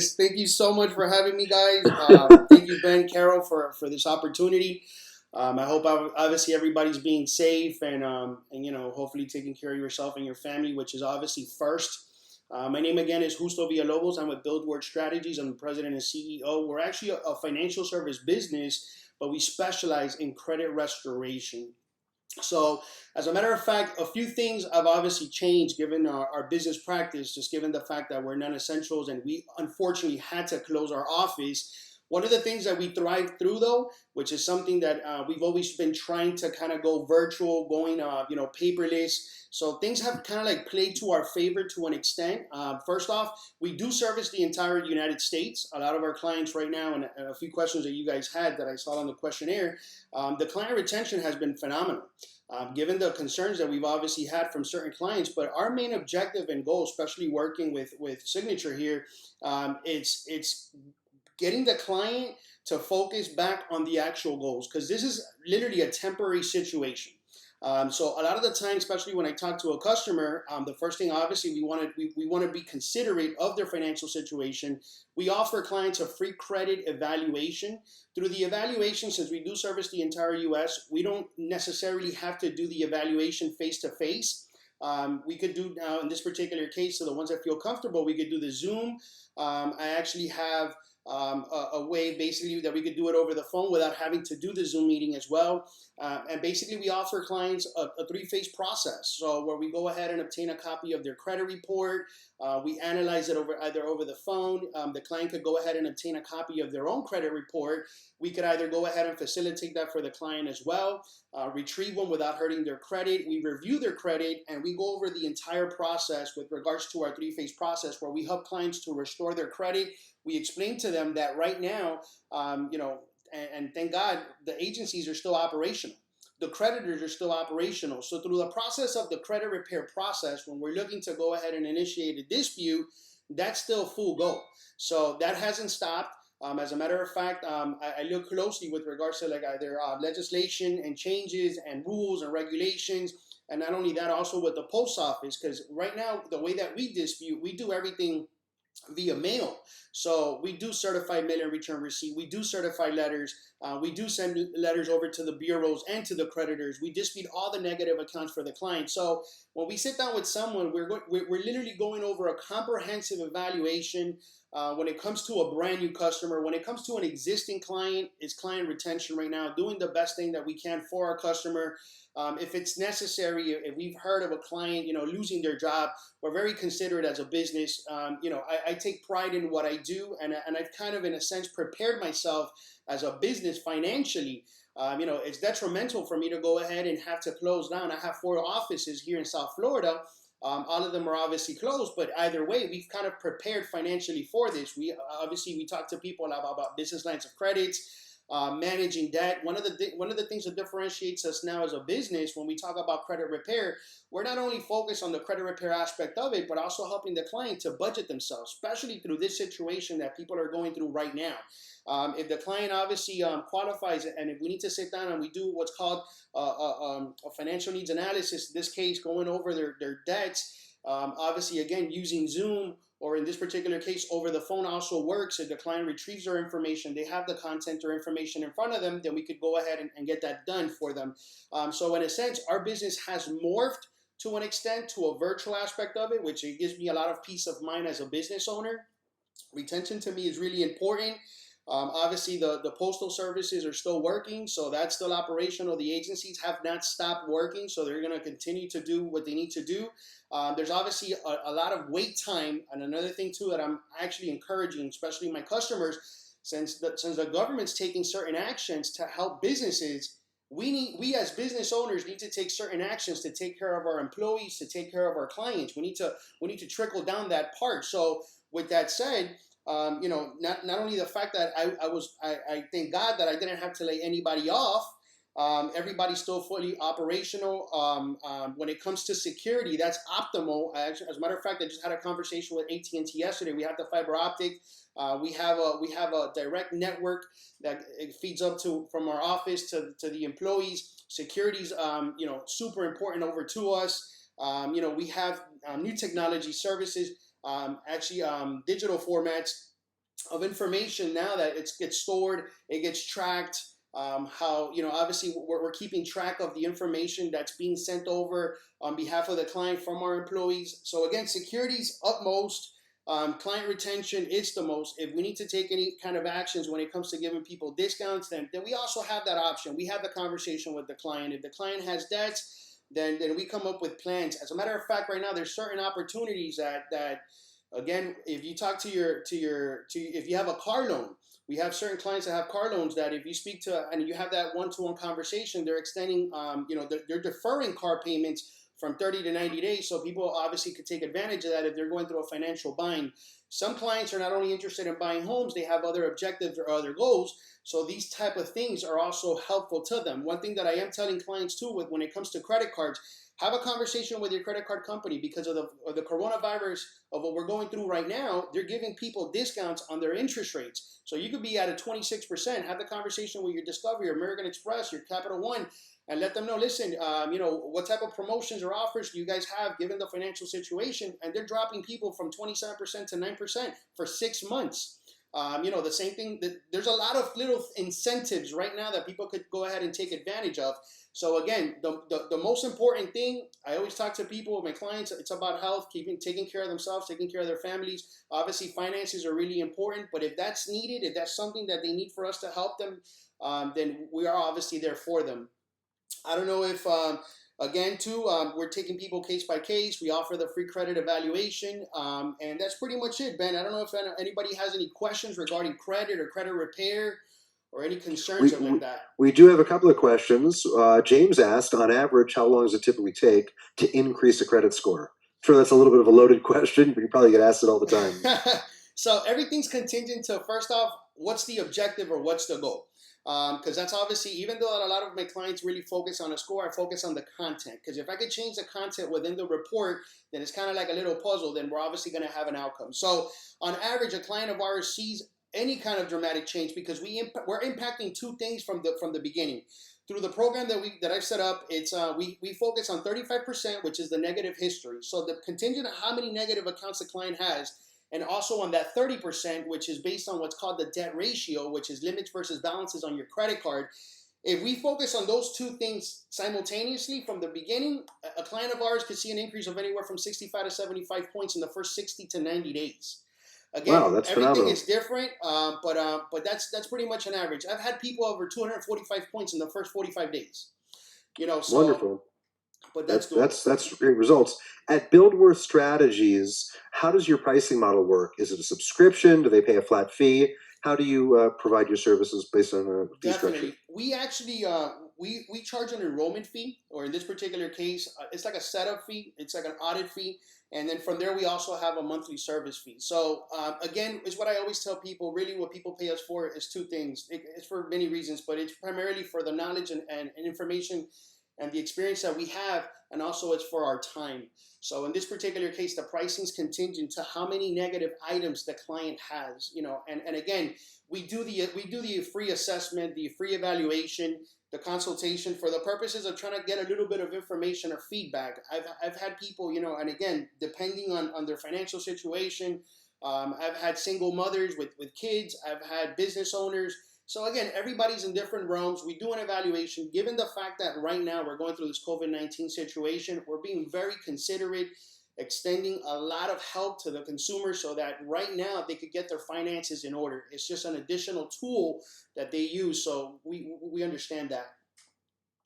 Yes, thank you so much for having me, guys. Thank you, Ben, Carol, for this opportunity. I hope obviously everybody's being safe and hopefully taking care of yourself and your family, which is obviously first. My name again is Justo Villalobos. I'm with Buildward Strategies. I'm the president and CEO. We're actually a financial service business, but we specialize in credit restoration. So, as a matter of fact, a few things have obviously changed given our business practice, just given the fact that we're non essentials and we unfortunately had to close our office. One of the things that we thrive through, though, which is something that we've always been trying to kind of go virtual, going, paperless. So things have kind of like played to our favor to an extent. First off, we do service the entire United States. A lot of our clients right now, and a few questions that you guys had that I saw on the questionnaire, the client retention has been phenomenal. Given the concerns that we've obviously had from certain clients, but our main objective and goal, especially working with Signature here, it's getting the client to focus back on the actual goals because this is literally a temporary situation. So a lot of the time, especially when I talk to a customer, the first thing obviously we want to be considerate of their financial situation. We offer clients a free credit evaluation. Through the evaluation, since we do service the entire U.S., we don't necessarily have to do the evaluation face to face. We could do now in this particular case, so the ones that feel comfortable, we could do the Zoom. I actually have a way basically that we could do it over the phone without having to do the Zoom meeting as well. And basically we offer clients a three-phase process. So where we go ahead and obtain a copy of their credit report, we analyze it either over the phone. The client could go ahead and obtain a copy of their own credit report. We could either go ahead and facilitate that for the client as well, retrieve one without hurting their credit. We review their credit and we go over the entire process with regards to our three-phase process where we help clients to restore their credit. We explain to them that right now, and thank God, the agencies are still operational. The creditors are still operational. So through the process of the credit repair process, when we're looking to go ahead and initiate a dispute, that's still full go. So that hasn't stopped. As a matter of fact, I look closely with regards to like either legislation and changes and rules and regulations. And not only that, also with the post office, because right now, the way that we dispute, we do everything via mail. So we do certified mail and return receipt. We do certified letters. We do send letters over to the bureaus and to the creditors. We dispute all the negative accounts for the client. So when we sit down with someone, we're literally going over a comprehensive evaluation. When it comes to a brand new customer, when it comes to an existing client, it's client retention right now, doing the best thing that we can for our customer. If it's necessary, if we've heard of a client, losing their job, we're very considerate as a business. I take pride in what I do, and I've kind of, in a sense, prepared myself as a business financially. It's detrimental for me to go ahead and have to close down. I have 4 offices here in South Florida. All of them are obviously closed, but either way, we've kind of prepared financially for this. We talk to people about business lines of credits, managing debt. One of the things that differentiates us now as a business when we talk about credit repair, we're not only focused on the credit repair aspect of it, but also helping the client to budget themselves, especially through this situation that people are going through right now. If the client obviously qualifies, and if we need to sit down and we do what's called a financial needs analysis, in this case, going over their debts, obviously, again, using Zoom, or in this particular case, over the phone also works. If the client retrieves their information, they have the content or information in front of them, then we could go ahead and get that done for them. So in a sense, our business has morphed to an extent to a virtual aspect of it, which it gives me a lot of peace of mind as a business owner. Retention to me is really important. Obviously, the postal services are still working, so that's still operational. The agencies have not stopped working, so they're going to continue to do what they need to do. There's obviously a lot of wait time, and another thing too that I'm actually encouraging, especially my customers, since the government's taking certain actions to help businesses. We as business owners need to take certain actions to take care of our employees, to take care of our clients. We need to trickle down that part. So with that said, not only the fact that I thank God that I didn't have to lay anybody off. Everybody's still fully operational. When it comes to security, that's optimal. As a matter of fact, I just had a conversation with AT&T yesterday. We have the fiber optic. We have a direct network that it feeds up to from our office to the employees. Security's super important over to us. We have new technology services. Digital formats. of information now that it gets stored, it gets tracked. How, obviously we're keeping track of the information that's being sent over on behalf of the client from our employees. So again, security's utmost. Client retention is the most. If we need to take any kind of actions when it comes to giving people discounts, then we also have that option. We have the conversation with the client. If the client has debts, then we come up with plans. As a matter of fact, right now there's certain opportunities that again, if you talk if you have a car loan, we have certain clients that have car loans that if you speak to and you have that one-to-one conversation, they're extending, they're deferring car payments from 30 to 90 days. So people obviously could take advantage of that if they're going through a financial bind. Some clients are not only interested in buying homes, they have other objectives or other goals. So these type of things are also helpful to them. One thing that I am telling clients too, when it comes to credit cards, have a conversation with your credit card company because of the coronavirus of what we're going through right now. They're giving people discounts on their interest rates. So you could be at a 26%. Have the conversation with your Discovery, American Express, your Capital One, and let them know, listen, what type of promotions or offers do you guys have given the financial situation? And they're dropping people from 27% to 9% for 6 months. The same thing, that there's a lot of little incentives right now that people could go ahead and take advantage of. So again, the most important thing, I always talk to people, my clients, it's about health, taking care of themselves, taking care of their families. Obviously, finances are really important, but if that's needed, if that's something that they need for us to help them, then we are obviously there for them. I don't know if, again, too, we're taking people case by case. We offer the free credit evaluation, and that's pretty much it, Ben. I don't know if anybody has any questions regarding credit or credit repair or any concerns like that. We do have a couple of questions. James asked, on average, how long does it typically take to increase a credit score? I'm sure that's a little bit of a loaded question, but you probably get asked it all the time. So everything's contingent to, first off, what's the objective or what's the goal? Because that's obviously, even though a lot of my clients really focus on a score, I focus on the content. Because if I could change the content within the report, then it's kind of like a little puzzle. Then we're obviously going to have an outcome. So on average, a client of ours sees any kind of dramatic change because we're impacting two things from the beginning. Through the program that I've set up, it's we focus on 35%, which is the negative history. So the contingent of how many negative accounts the client has, and also on that 30%, which is based on what's called the debt ratio, which is limits versus balances on your credit card. If we focus on those two things simultaneously from the beginning, a client of ours could see an increase of anywhere from 65 to 75 points in the first 60 to 90 days. Again, wow, that's everything phenomenal. is different, but that's pretty much an average. I've had people over 245 points in the first 45 days. So wonderful. But that's great results. At BuildWorth Strategies, how does your pricing model work? Is it a subscription? Do they pay a flat fee? How do you provide your services based on a fee structure? definitely, we actually we charge an enrollment fee, or in this particular case, it's like a setup fee. It's like an audit fee, and then from there we also have a monthly service fee. So again, is what I always tell people. Really, what people pay us for is two things. It's for many reasons, but it's primarily for the knowledge and information and the experience that we have, and also it's for our time. So in this particular case, the pricing is contingent to how many negative items the client has, and again, we do the free assessment, the free evaluation, the consultation for the purposes of trying to get a little bit of information or feedback. I've had people, and again, depending on their financial situation, I've had single mothers with kids, I've had business owners. So again, everybody's in different realms. We do an evaluation. Given the fact that right now we're going through this COVID-19 situation, we're being very considerate, extending a lot of help to the consumer so that right now they could get their finances in order. It's just an additional tool that they use. So we understand that.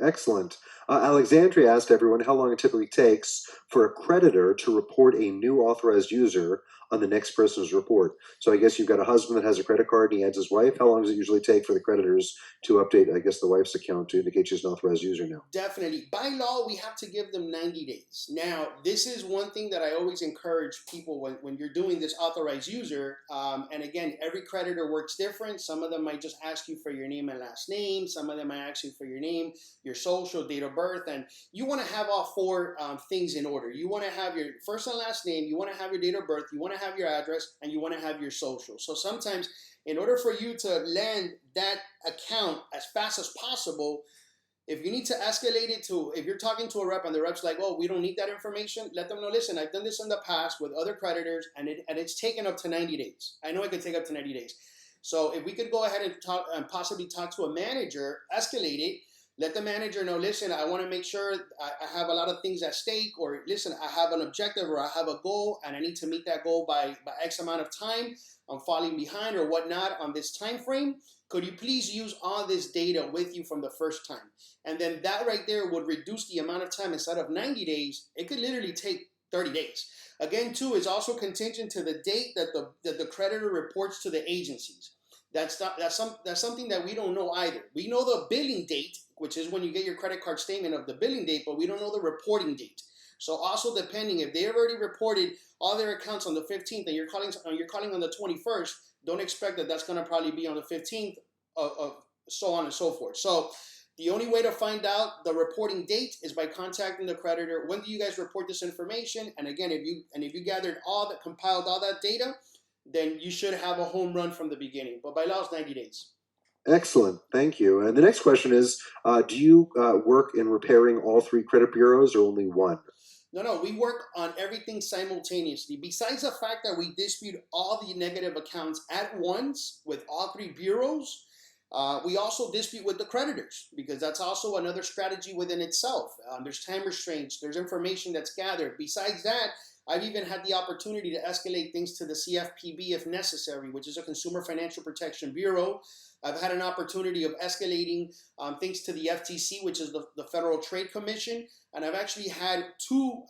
Excellent. Alexandria asked everyone how long it typically takes for a creditor to report a new authorized user on the next person's report. So I guess you've got a husband that has a credit card and he adds his wife. How long does it usually take for the creditors to update, I guess, the wife's account to indicate she's an authorized user now? Definitely. By law, we have to give them 90 days. Now, this is one thing that I always encourage people when you're doing this authorized user. And again, every creditor works different. Some of them might just ask you for your name and last name. Some of them might ask you for your name, your social, date of birth, and you want to have all four things in order. You want to have your first and last name, you want to have your date of birth, you want to have your address, and you want to have your social. So sometimes, in order for you to land that account as fast as possible, If you need to escalate it to, if you're talking to a rep and the rep's like, oh, we don't need that information, let them know, listen, I've done this in the past with other creditors and it's taken up to 90 days. I know it could take up to 90 days. So if we could go ahead and talk and possibly talk to a manager, escalate it, let the manager know, listen, I want to make sure I have a lot of things at stake, or listen, I have an objective or I have a goal and I need to meet that goal by X amount of time. I'm falling behind or whatnot on this time frame. Could you please use all this data with you from the first time? And then that right there would reduce the amount of time. Instead of 90 days, it could literally take 30 days. Again, too, is also contingent to the date that the creditor reports to the agencies. That's something that we don't know either. We know the billing date, which is when you get your credit card statement of the billing date, but we don't know the reporting date. So also depending, if they already reported all their accounts on the 15th and you're calling on the 21st, don't expect that that's going to probably be on the 15th, of so on and so forth. So the only way to find out the reporting date is by contacting the creditor. When do you guys report this information? And again, if you gathered compiled all that data, then you should have a home run from the beginning. But by law, it's 90 days. Excellent, thank you. And the next question is, do you work in repairing all three credit bureaus or only one? No, we work on everything simultaneously. Besides the fact that we dispute all the negative accounts at once with all three bureaus, we also dispute with the creditors because that's also another strategy within itself. There's time restraints, there's information that's gathered. Besides that, I've even had the opportunity to escalate things to the CFPB if necessary, which is a Consumer Financial Protection Bureau. I've had an opportunity of escalating things to the FTC, which is the Federal Trade Commission. And I've actually had two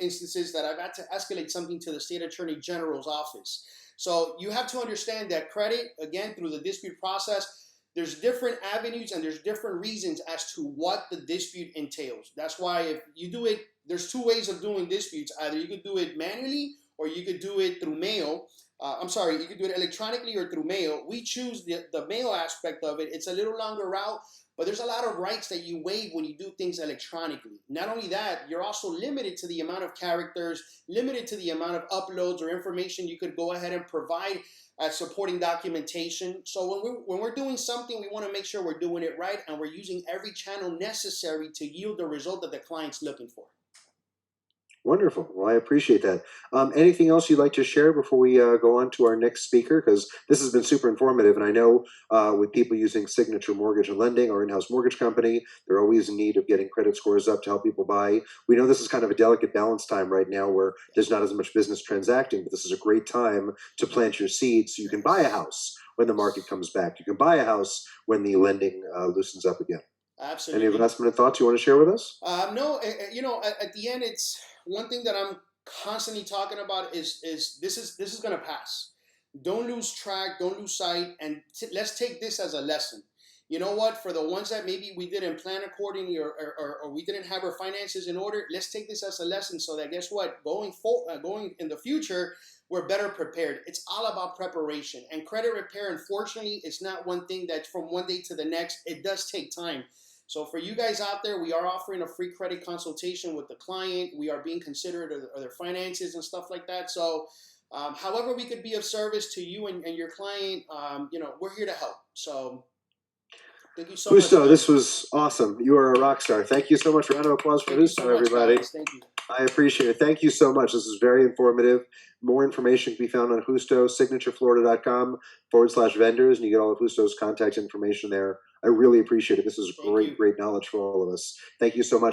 instances that I've had to escalate something to the State Attorney General's office. So you have to understand that credit, again, through the dispute process, there's different avenues and there's different reasons as to what the dispute entails. That's why if you do it, there's two ways of doing disputes. Either you could do it manually or you could do it through mail. You could do it electronically or through mail. We choose the mail aspect of it. It's a little longer route, but there's a lot of rights that you waive when you do things electronically. Not only that, you're also limited to the amount of characters, limited to the amount of uploads or information you could go ahead and provide as supporting documentation. So when we're doing something, we want to make sure we're doing it right and we're using every channel necessary to yield the result that the client's looking for. Wonderful. Well, I appreciate that. Anything else you'd like to share before we go on to our next speaker? Because this has been super informative, and I know with people using Signature Mortgage and Lending, our in-house mortgage company, they're always in need of getting credit scores up to help people buy. We know this is kind of a delicate balance time right now where there's not as much business transacting, but this is a great time to plant your seeds so you can buy a house when the market comes back. You can buy a house when the lending loosens up again. Absolutely. Any last minute thoughts you want to share with us? No, at the end, it's one thing that I'm constantly talking about is this is going to pass. Don't lose track, don't lose sight, and let's take this as a lesson. You know what? For the ones that maybe we didn't plan accordingly or we didn't have our finances in order, let's take this as a lesson so that guess what? Going in the future, we're better prepared. It's all about preparation. And credit repair, unfortunately, is not one thing that from one day to the next. It does take time. So for you guys out there, we are offering a free credit consultation with the client. We are being considerate of their finances and stuff like that. So however we could be of service to you and your client, we're here to help. So thank you so much. Justo, this was awesome. You are a rock star. Thank you so much. Round of applause for Justo, everybody. Thank you. I appreciate it. Thank you so much. This is very informative. More information can be found on Justo, signatureflorida.com/vendors, and you get all of Justo's contact information there. I really appreciate it. This is great knowledge for all of us. Thank you so much.